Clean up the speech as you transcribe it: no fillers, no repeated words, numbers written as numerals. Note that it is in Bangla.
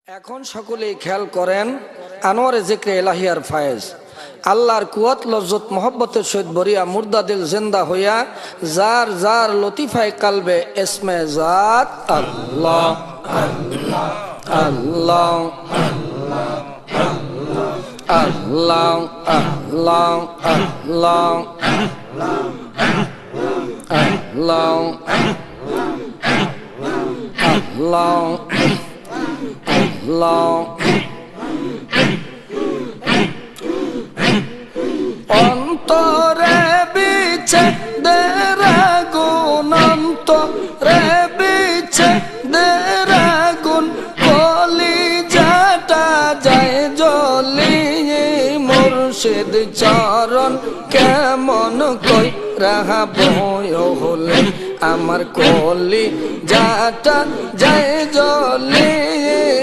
এখন সকলেই খেয়াল করেন আনোয়ারে জিক্রে ইলাহিয়ার ফায়েজ আল্লাহর কুয়াত লজ্জত মোহব্বতের সহিত বরিয়া মুর্দা দিল জিন্দা হইয়া যার যার লতিফায় কালবে ইসমে জাত আল্লাহ আল্লাহ আল্লাহ আল্লাহ আল্লাহ আল্লাহ আল্লাহ অন্তরে বিছে দেরাগুন অন্তরে বিছে দেরাগুন কলি যাটা যায় জলি মুর্শিদ চরণ কেমন কই রাহা বয় হলে আমার কলি যাটা যায় জলি